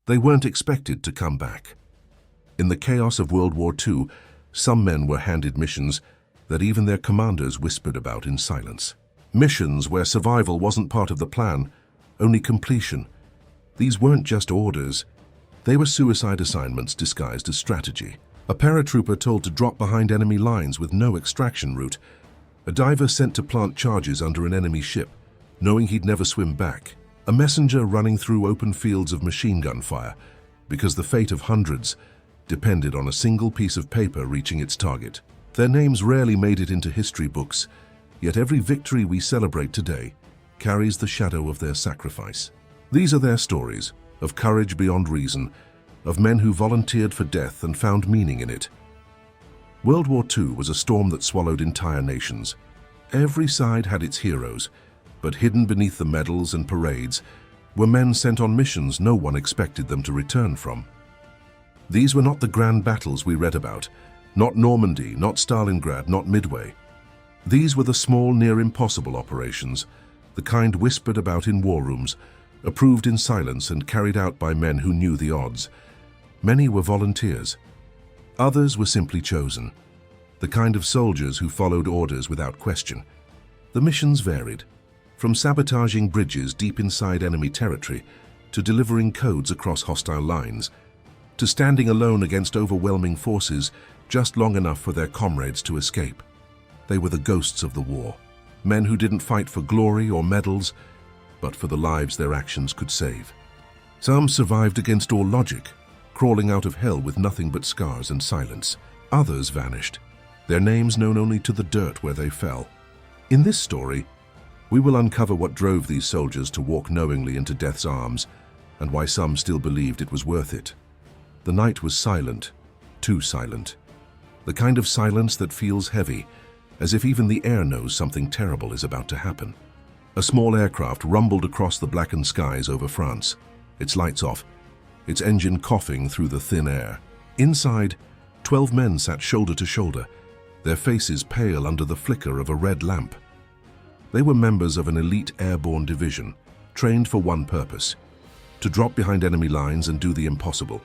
They weren't expected to come back. In the chaos of World War II, some men were handed missions that even their commanders whispered about in silence. Missions where survival wasn't part of the plan, only completion. These weren't just orders. They were suicide assignments disguised as strategy. A paratrooper told to drop behind enemy lines with no extraction route. A diver sent to plant charges under an enemy ship, knowing he'd never swim back. A messenger running through open fields of machine gun fire, because the fate of hundreds depended on a single piece of paper reaching its target. Their names rarely made it into history books, yet every victory we celebrate today carries the shadow of their sacrifice. These are their stories of courage beyond reason, of men who volunteered for death and found meaning in it. World War II was a storm that swallowed entire nations. Every side had its heroes, but hidden beneath the medals and parades were men sent on missions no one expected them to return from. These were not the grand battles we read about, not Normandy, not Stalingrad, not Midway. These were the small, near-impossible operations, the kind whispered about in war rooms, approved in silence and carried out by men who knew the odds. Many were volunteers. Others were simply chosen, the kind of soldiers who followed orders without question. The missions varied, from sabotaging bridges deep inside enemy territory to delivering codes across hostile lines, to standing alone against overwhelming forces just long enough for their comrades to escape. They were the ghosts of the war, men who didn't fight for glory or medals, but for the lives their actions could save. Some survived against all logic, crawling out of hell with nothing but scars and silence. Others vanished, their names known only to the dirt where they fell. In this story, we will uncover what drove these soldiers to walk knowingly into death's arms and why some still believed it was worth it. The night was silent, too silent. The kind of silence that feels heavy, as if even the air knows something terrible is about to happen. A small aircraft rumbled across the blackened skies over France, its lights off, its engine coughing through the thin air. Inside, 12 men sat shoulder to shoulder, their faces pale under the flicker of a red lamp. They were members of an elite airborne division, trained for one purpose: to drop behind enemy lines and do the impossible.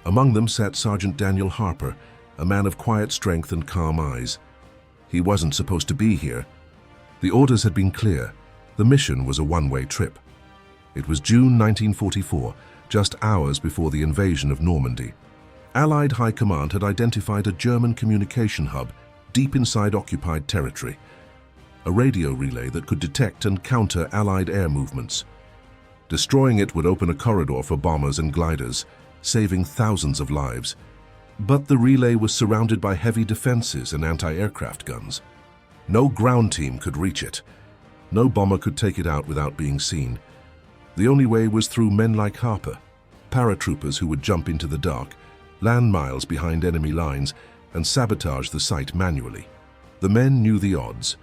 Among them sat Sergeant Daniel Harper, a man of quiet strength and calm eyes. He wasn't supposed to be here. The orders had been clear. The mission was a one-way trip. It was June 1944, just hours before the invasion of Normandy. Allied High Command had identified a German communication hub deep inside occupied territory, a radio relay that could detect and counter Allied air movements. Destroying it would open a corridor for bombers and gliders, saving thousands of lives. But the relay was surrounded by heavy defenses and anti-aircraft guns. No ground team could reach it. No bomber could take it out without being seen. The only way was through men like Harper, paratroopers who would jump into the dark, land miles behind enemy lines, and sabotage the site manually. The men knew the odds.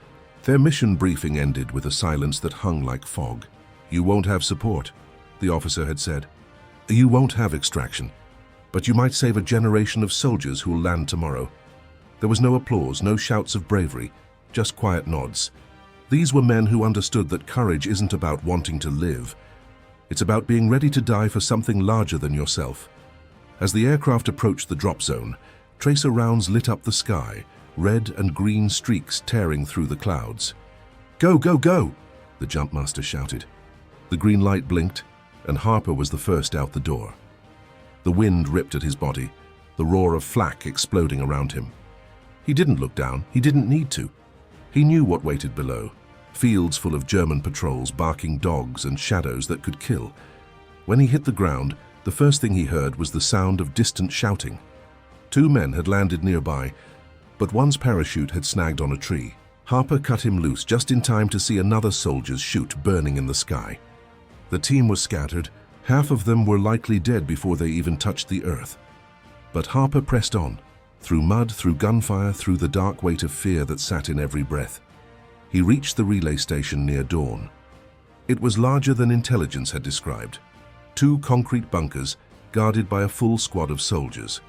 Their mission briefing ended with a silence that hung like fog. "You won't have support," the officer had said. "You won't have extraction, but you might save a generation of soldiers who'll land tomorrow." There was no applause, no shouts of bravery, just quiet nods. These were men who understood that courage isn't about wanting to live. It's about being ready to die for something larger than yourself. As the aircraft approached the drop zone, tracer rounds lit up the sky, red and green streaks tearing through the clouds. "Go, go, go!" the jumpmaster shouted. The green light blinked, and Harper was the first out the door. The wind ripped at his body, the roar of flak exploding around him. He didn't look down, he didn't need to. He knew what waited below, fields full of German patrols, barking dogs, and shadows that could kill. When he hit the ground, the first thing he heard was the sound of distant shouting. 2 men had landed nearby, but one's parachute had snagged on a tree. Harper cut him loose just in time to see another soldier's chute burning in the sky. The team was scattered. Half of them were likely dead before they even touched the earth. But Harper pressed on, through mud, through gunfire, through the dark weight of fear that sat in every breath. He reached the relay station near dawn. It was larger than intelligence had described. 2 concrete bunkers guarded by a full squad of soldiers.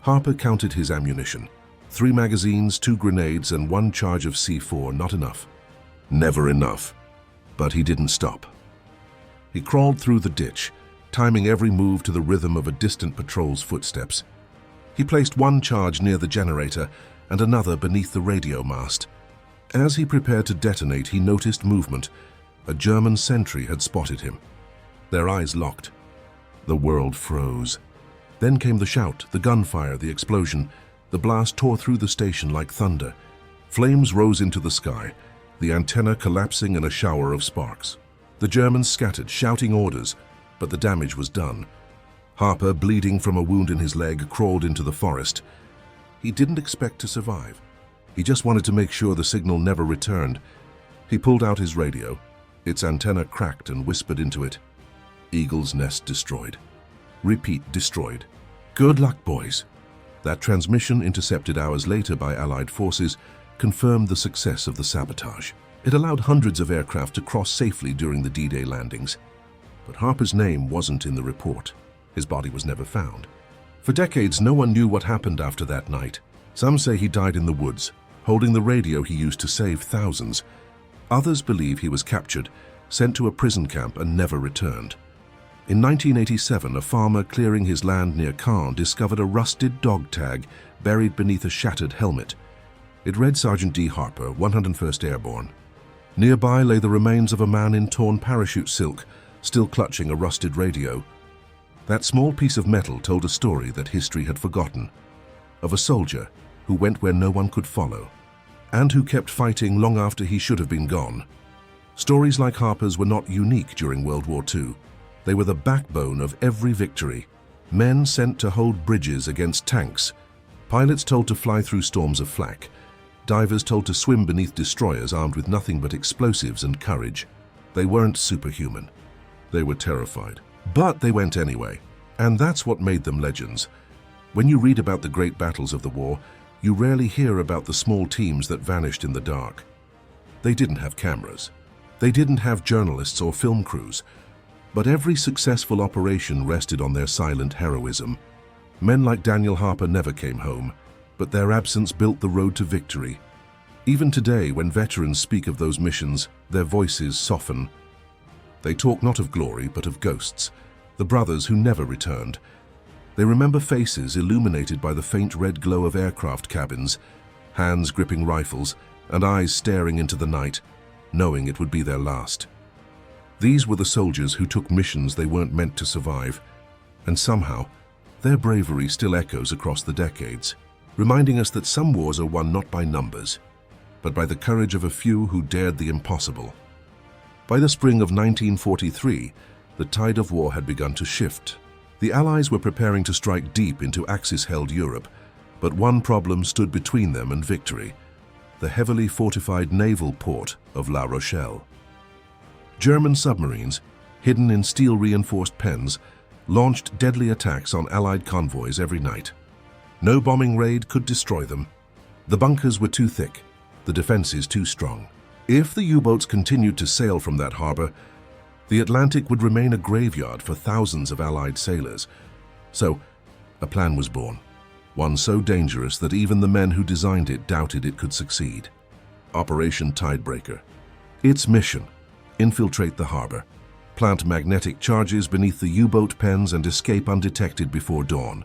Harper counted his ammunition. 3 magazines, 2 grenades, and 1 charge of C4, not enough. Never enough. But he didn't stop. He crawled through the ditch, timing every move to the rhythm of a distant patrol's footsteps. He placed one charge near the generator and another beneath the radio mast. As he prepared to detonate, he noticed movement. A German sentry had spotted him. Their eyes locked. The world froze. Then came the shout, the gunfire, the explosion. The blast tore through the station like thunder. Flames rose into the sky, the antenna collapsing in a shower of sparks. The Germans scattered, shouting orders, but the damage was done. Harper, bleeding from a wound in his leg, crawled into the forest. He didn't expect to survive. He just wanted to make sure the signal never returned. He pulled out his radio. Its antenna cracked and whispered into it. Eagle's nest destroyed. Repeat, destroyed. Good luck, boys. That transmission, intercepted hours later by Allied forces, confirmed the success of the sabotage. It allowed hundreds of aircraft to cross safely during the D-Day landings. But Harper's name wasn't in the report. His body was never found. For decades, no one knew what happened after that night. Some say he died in the woods, holding the radio he used to save thousands. Others believe he was captured, sent to a prison camp, and never returned. In 1987, a farmer clearing his land near Caen discovered a rusted dog tag buried beneath a shattered helmet. It read Sergeant D. Harper, 101st Airborne. Nearby lay the remains of a man in torn parachute silk, still clutching a rusted radio. That small piece of metal told a story that history had forgotten, of a soldier who went where no one could follow, and who kept fighting long after he should have been gone. Stories like Harper's were not unique during World War II. They were the backbone of every victory. Men sent to hold bridges against tanks, pilots told to fly through storms of flak, divers told to swim beneath destroyers armed with nothing but explosives and courage. They weren't superhuman. They were terrified. But they went anyway, and that's what made them legends. When you read about the great battles of the war, you rarely hear about the small teams that vanished in the dark. They didn't have cameras. They didn't have journalists or film crews. But every successful operation rested on their silent heroism. Men like Daniel Harper never came home, but their absence built the road to victory. Even today, when veterans speak of those missions, their voices soften. They talk not of glory, but of ghosts, the brothers who never returned. They remember faces illuminated by the faint red glow of aircraft cabins, hands gripping rifles, and eyes staring into the night, knowing it would be their last. These were the soldiers who took missions they weren't meant to survive, and somehow, their bravery still echoes across the decades, reminding us that some wars are won not by numbers, but by the courage of a few who dared the impossible. By the spring of 1943, the tide of war had begun to shift. The Allies were preparing to strike deep into Axis-held Europe, but one problem stood between them and victory: the heavily fortified naval port of La Rochelle. German submarines, hidden in steel-reinforced pens, launched deadly attacks on Allied convoys every night. No bombing raid could destroy them. The bunkers were too thick, the defenses too strong. If the U-boats continued to sail from that harbor, the Atlantic would remain a graveyard for thousands of Allied sailors. So, a plan was born, one so dangerous that even the men who designed it doubted it could succeed. Operation Tidebreaker. Its mission: infiltrate the harbor, plant magnetic charges beneath the U-boat pens, and escape undetected before dawn.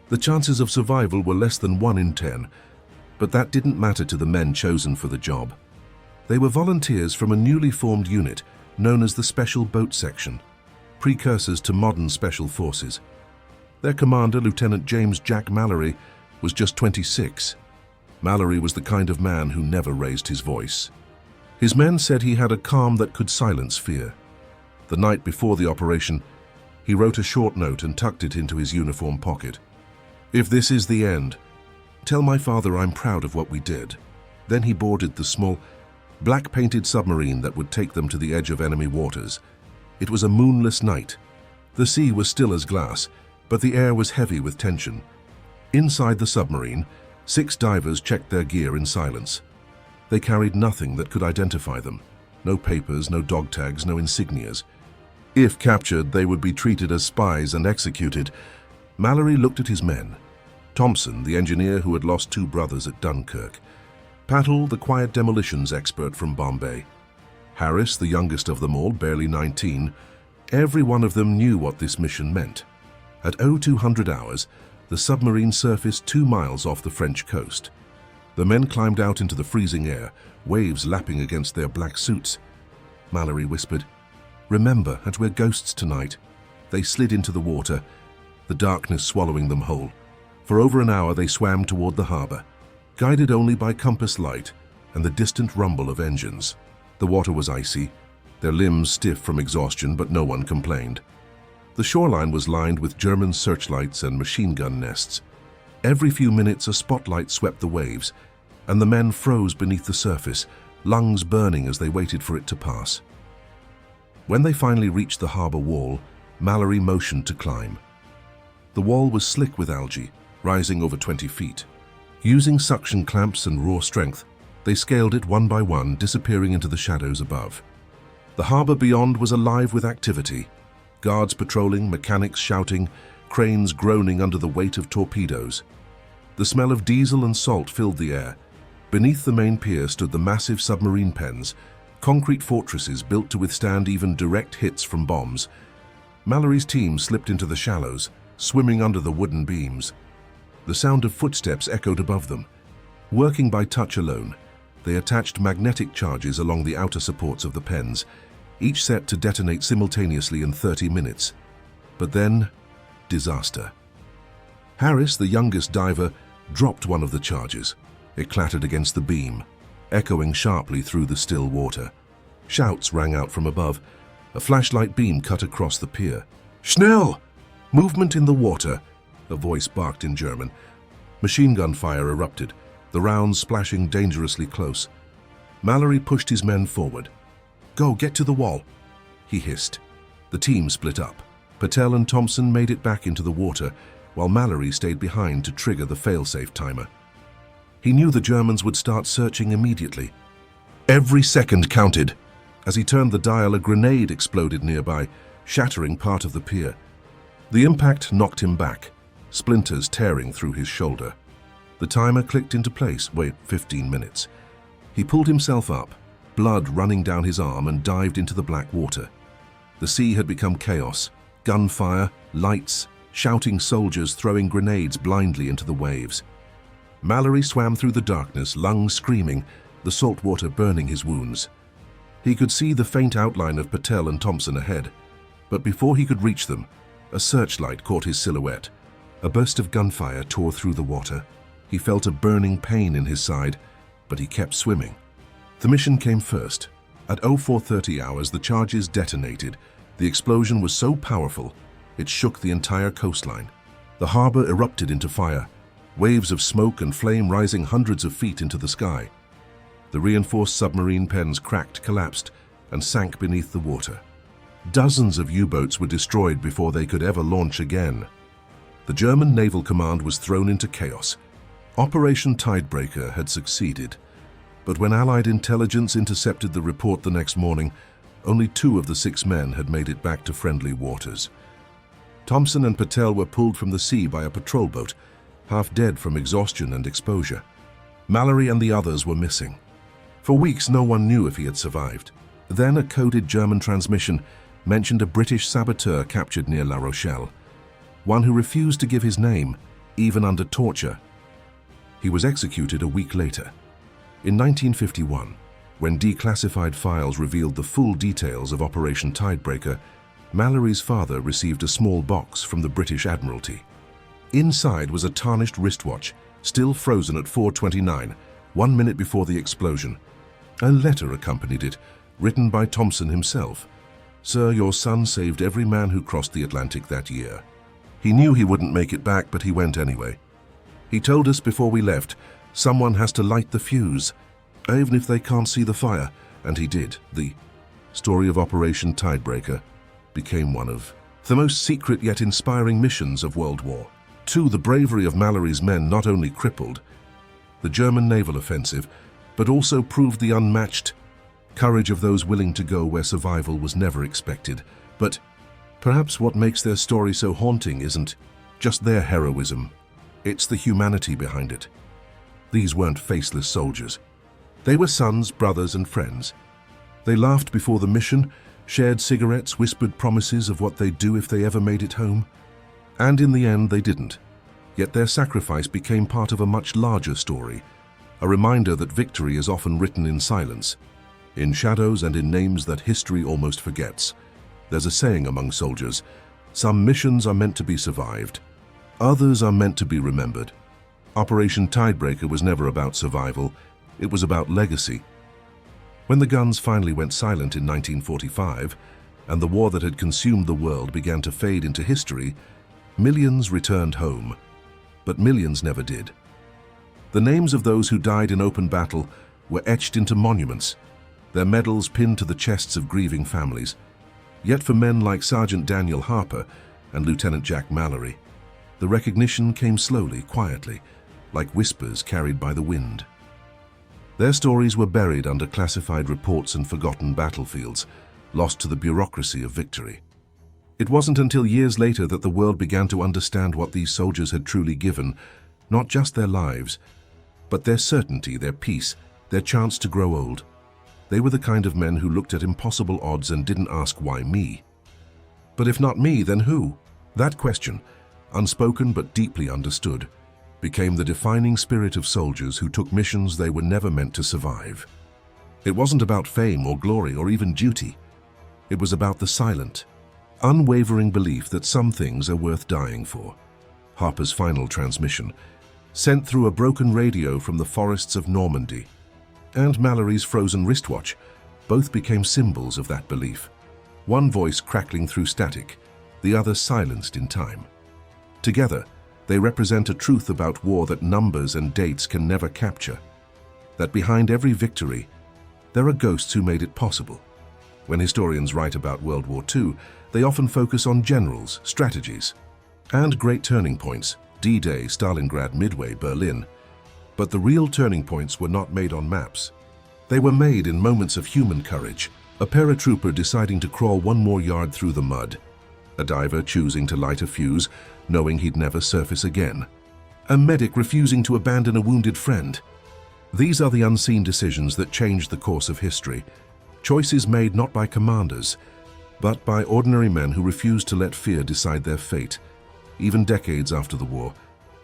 The chances of survival were less than 1 in 10, but that didn't matter to the men chosen for the job. They were volunteers from a newly formed unit known as the Special Boat Section, precursors to modern special forces. Their commander, Lieutenant James "Jack" Mallory, was just 26. Mallory was the kind of man who never raised his voice. His men said he had a calm that could silence fear. The night before the operation, he wrote a short note and tucked it into his uniform pocket. "If this is the end, tell my father I'm proud of what we did." Then he boarded the small, black-painted submarine that would take them to the edge of enemy waters. It was a moonless night. The sea was still as glass, but the air was heavy with tension. Inside the submarine, 6 divers checked their gear in silence. They carried nothing that could identify them. No papers, no dog tags, no insignias. If captured, they would be treated as spies and executed. Mallory looked at his men. Thompson, the engineer who had lost 2 brothers at Dunkirk. Patel, the quiet demolitions expert from Bombay. Harris, the youngest of them all, barely 19. Every one of them knew what this mission meant. At 0200 hours, the submarine surfaced 2 miles off the French coast. The men climbed out into the freezing air, waves lapping against their black suits. Mallory whispered, "Remember that we're ghosts tonight." They slid into the water, the darkness swallowing them whole. For over an hour they swam toward the harbor, guided only by compass light and the distant rumble of engines. The water was icy, their limbs stiff from exhaustion, but no one complained. The shoreline was lined with German searchlights and machine gun nests. Every few minutes a spotlight swept the waves, and the men froze beneath the surface, lungs burning as they waited for it to pass. When they finally reached the harbor wall, Mallory motioned to climb. The wall was slick with algae, rising over 20 feet. Using suction clamps and raw strength, they scaled it one by one, disappearing into the shadows above. The harbor beyond was alive with activity. Guards patrolling, mechanics shouting, cranes groaning under the weight of torpedoes. The smell of diesel and salt filled the air. Beneath the main pier stood the massive submarine pens, concrete fortresses built to withstand even direct hits from bombs. Mallory's team slipped into the shallows, swimming under the wooden beams. The sound of footsteps echoed above them. Working by touch alone, they attached magnetic charges along the outer supports of the pens, each set to detonate simultaneously in 30 minutes. But then, disaster. Harris, the youngest diver, dropped one of the charges. It clattered against the beam, echoing sharply through the still water. Shouts rang out from above. A flashlight beam cut across the pier. "Schnell! Movement in the water!" a voice barked in German. Machine gun fire erupted, the rounds splashing dangerously close. Mallory pushed his men forward. "Go, get to the wall," he hissed. The team split up. Patel and Thompson made it back into the water, while Mallory stayed behind to trigger the failsafe timer. He knew the Germans would start searching immediately. Every second counted. As he turned the dial, a grenade exploded nearby, shattering part of the pier. The impact knocked him back, splinters tearing through his shoulder. The timer clicked into place. Wait, 15 minutes. He pulled himself up, blood running down his arm, and dived into the black water. The sea had become chaos. Gunfire, lights, shouting soldiers throwing grenades blindly into the waves. Mallory swam through the darkness, lungs screaming, the salt water burning his wounds. He could see the faint outline of Patel and Thompson ahead, but before he could reach them, a searchlight caught his silhouette. A burst of gunfire tore through the water. He felt a burning pain in his side, but he kept swimming. The mission came first. At 0430 hours, the charges detonated. The explosion was so powerful, it shook the entire coastline. The harbor erupted into fire, waves of smoke and flame rising hundreds of feet into the sky. The reinforced submarine pens cracked, collapsed, and sank beneath the water. Dozens of U-boats were destroyed before they could ever launch again. The German Naval Command was thrown into chaos. Operation Tidebreaker had succeeded, but when Allied intelligence intercepted the report the next morning, only 2 of the 6 men had made it back to friendly waters. Thompson and Patel were pulled from the sea by a patrol boat, half dead from exhaustion and exposure. Mallory and the others were missing. For weeks, no one knew if he had survived. Then a coded German transmission mentioned a British saboteur captured near La Rochelle, one who refused to give his name, even under torture. He was executed a week later. In 1951, when declassified files revealed the full details of Operation Tidebreaker, Mallory's father received a small box from the British Admiralty. Inside was a tarnished wristwatch, still frozen at 4:29, 1 minute before the explosion. A letter accompanied it, written by Thompson himself. "Sir, your son saved every man who crossed the Atlantic that year. He knew he wouldn't make it back, but he went anyway. He told us before we left, someone has to light the fuse, even if they can't see the fire," and he did. The story of Operation Tidebreaker became one of the most secret yet inspiring missions of World War II. The bravery of Mallory's men not only crippled the German naval offensive, but also proved the unmatched courage of those willing to go where survival was never expected. But perhaps what makes their story so haunting isn't just their heroism, it's the humanity behind it. These weren't faceless soldiers. They were sons, brothers, and friends. They laughed before the mission, shared cigarettes, whispered promises of what they'd do if they ever made it home. And in the end, they didn't. Yet their sacrifice became part of a much larger story, a reminder that victory is often written in silence, in shadows and in names that history almost forgets. There's a saying among soldiers, some missions are meant to be survived, others are meant to be remembered. Operation Tidebreaker was never about survival, it was about legacy. When the guns finally went silent in 1945, and the war that had consumed the world began to fade into history, millions returned home. But millions never did. The names of those who died in open battle were etched into monuments, their medals pinned to the chests of grieving families. Yet for men like Sergeant Daniel Harper and Lieutenant Jack Mallory, the recognition came slowly, quietly, like whispers carried by the wind. Their stories were buried under classified reports and forgotten battlefields, lost to the bureaucracy of victory. It wasn't until years later that the world began to understand what these soldiers had truly given, not just their lives, but their certainty, their peace, their chance to grow old. They were the kind of men who looked at impossible odds and didn't ask, why me? But if not me, then who? That question, unspoken but deeply understood, became the defining spirit of soldiers who took missions they were never meant to survive. It wasn't about fame or glory or even duty. It was about the silent, unwavering belief that some things are worth dying for. Harper's final transmission, sent through a broken radio from the forests of Normandy, and Mallory's frozen wristwatch, both became symbols of that belief. One voice crackling through static, the other silenced in time. Together, they represent a truth about war that numbers and dates can never capture. That behind every victory, there are ghosts who made it possible. When historians write about World War II, they often focus on generals, strategies, and great turning points, D-Day, Stalingrad, Midway, Berlin. But the real turning points were not made on maps. They were made in moments of human courage, a paratrooper deciding to crawl one more yard through the mud, a diver choosing to light a fuse, knowing he'd never surface again, a medic refusing to abandon a wounded friend. These are the unseen decisions that changed the course of history, choices made not by commanders, but by ordinary men who refused to let fear decide their fate. Even decades after the war,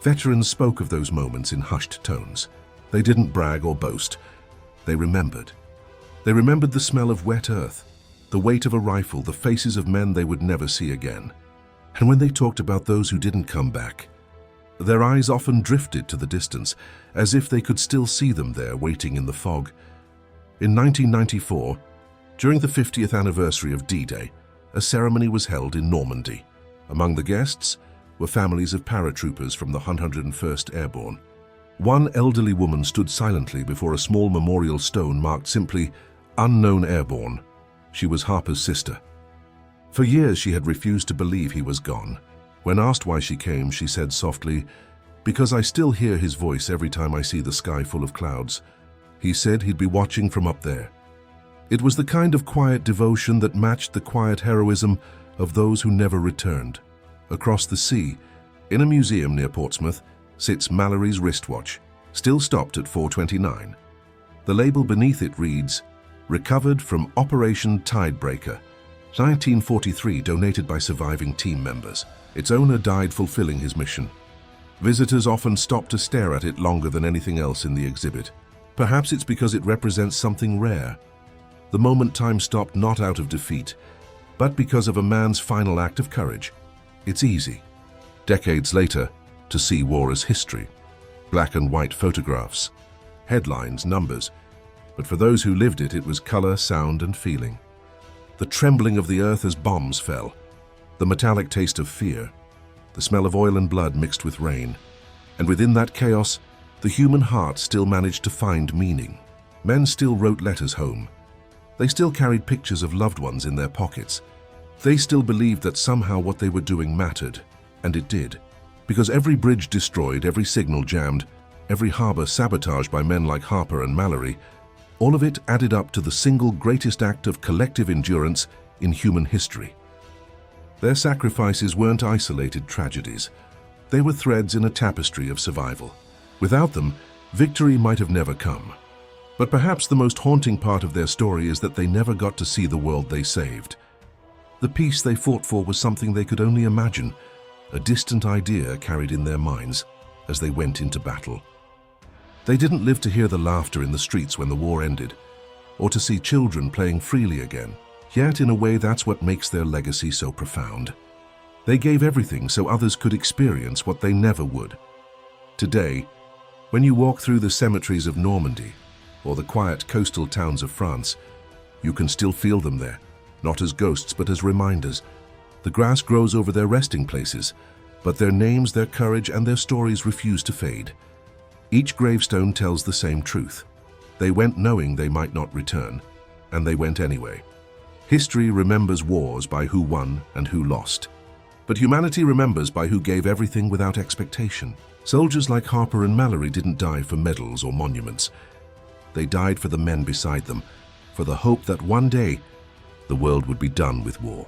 veterans spoke of those moments in hushed tones. They didn't brag or boast. They remembered. They remembered the smell of wet earth, the weight of a rifle, the faces of men they would never see again. And when they talked about those who didn't come back, their eyes often drifted to the distance, as if they could still see them there waiting in the fog. In 1994, during the 50th anniversary of D-Day, a ceremony was held in Normandy. Among the guests were families of paratroopers from the 101st Airborne. One elderly woman stood silently before a small memorial stone marked simply, "Unknown Airborne." She was Harper's sister. For years she had refused to believe he was gone. When asked why she came, she said softly, "Because I still hear his voice every time I see the sky full of clouds. He said he'd be watching from up there." It was the kind of quiet devotion that matched the quiet heroism of those who never returned. Across the sea, in a museum near Portsmouth, sits Mallory's wristwatch, still stopped at 4:29. The label beneath it reads, "Recovered from Operation Tidebreaker, 1943, donated by surviving team members." Its owner died fulfilling his mission. Visitors often stop to stare at it longer than anything else in the exhibit. Perhaps it's because it represents something rare. The moment time stopped not out of defeat, but because of a man's final act of courage. It's easy, decades later, to see war as history. Black and white photographs, headlines, numbers. But for those who lived it, it was color, sound, and feeling. The trembling of the earth as bombs fell, the metallic taste of fear, the smell of oil and blood mixed with rain. And within that chaos, the human heart still managed to find meaning. Men still wrote letters home. They still carried pictures of loved ones in their pockets. They still believed that somehow what they were doing mattered, and it did. Because every bridge destroyed, every signal jammed, every harbor sabotaged by men like Harper and Mallory, all of it added up to the single greatest act of collective endurance in human history. Their sacrifices weren't isolated tragedies. They were threads in a tapestry of survival. Without them, victory might have never come. But perhaps the most haunting part of their story is that they never got to see the world they saved. The peace they fought for was something they could only imagine, a distant idea carried in their minds as they went into battle. They didn't live to hear the laughter in the streets when the war ended, or to see children playing freely again. Yet, in a way, that's what makes their legacy so profound. They gave everything so others could experience what they never would. Today, when you walk through the cemeteries of Normandy or the quiet coastal towns of France, you can still feel them there, not as ghosts but as reminders. The grass grows over their resting places, but their names, their courage, and their stories refuse to fade. Each gravestone tells the same truth. They went knowing they might not return, and they went anyway. History remembers wars by who won and who lost. But humanity remembers by who gave everything without expectation. Soldiers like Harper and Mallory didn't die for medals or monuments. They died for the men beside them, for the hope that one day the world would be done with war.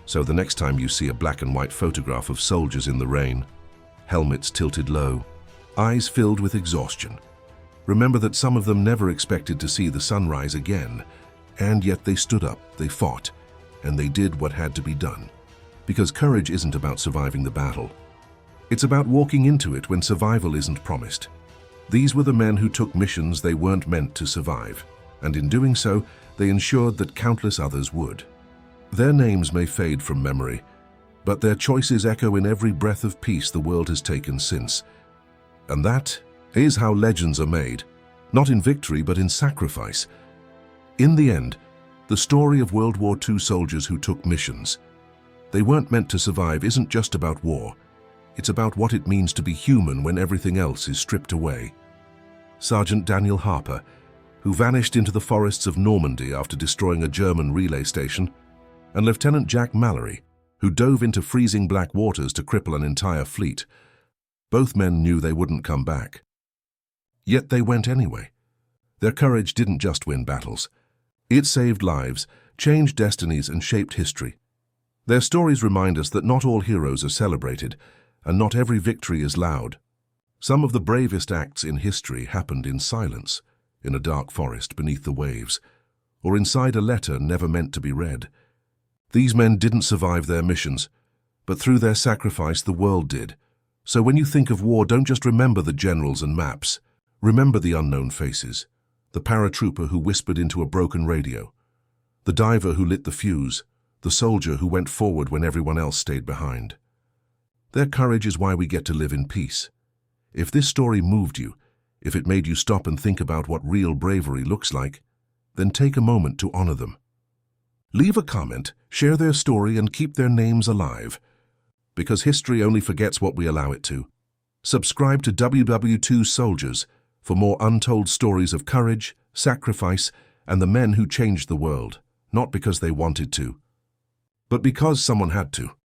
So the next time you see a black and white photograph of soldiers in the rain, helmets tilted low, eyes filled with exhaustion, remember that some of them never expected to see the sunrise again, and yet they stood up, they fought, and they did what had to be done. Because courage isn't about surviving the battle. It's about walking into it when survival isn't promised. These were the men who took missions they weren't meant to survive, and in doing so, they ensured that countless others would. Their names may fade from memory, but their choices echo in every breath of peace the world has taken since. And that is how legends are made, not in victory but in sacrifice. In the end, the story of World War II soldiers who took missions they weren't meant to survive isn't just about war. It's about what it means to be human when everything else is stripped away. Sergeant Daniel Harper, who vanished into the forests of Normandy after destroying a German relay station, and Lieutenant Jack Mallory, who dove into freezing black waters to cripple an entire fleet. Both men knew they wouldn't come back. Yet they went anyway. Their courage didn't just win battles. It saved lives, changed destinies, and shaped history. Their stories remind us that not all heroes are celebrated, and not every victory is loud. Some of the bravest acts in history happened in silence, in a dark forest beneath the waves, or inside a letter never meant to be read. These men didn't survive their missions, but through their sacrifice the world did. So when you think of war, don't just remember the generals and maps. Remember the unknown faces, the paratrooper who whispered into a broken radio, the diver who lit the fuse, the soldier who went forward when everyone else stayed behind. Their courage is why we get to live in peace. If this story moved you, if it made you stop and think about what real bravery looks like, then take a moment to honor them. Leave a comment, share their story, and keep their names alive. Because history only forgets what we allow it to. Subscribe to WW2 Soldiers for more untold stories of courage, sacrifice, and the men who changed the world, not because they wanted to, but because someone had to.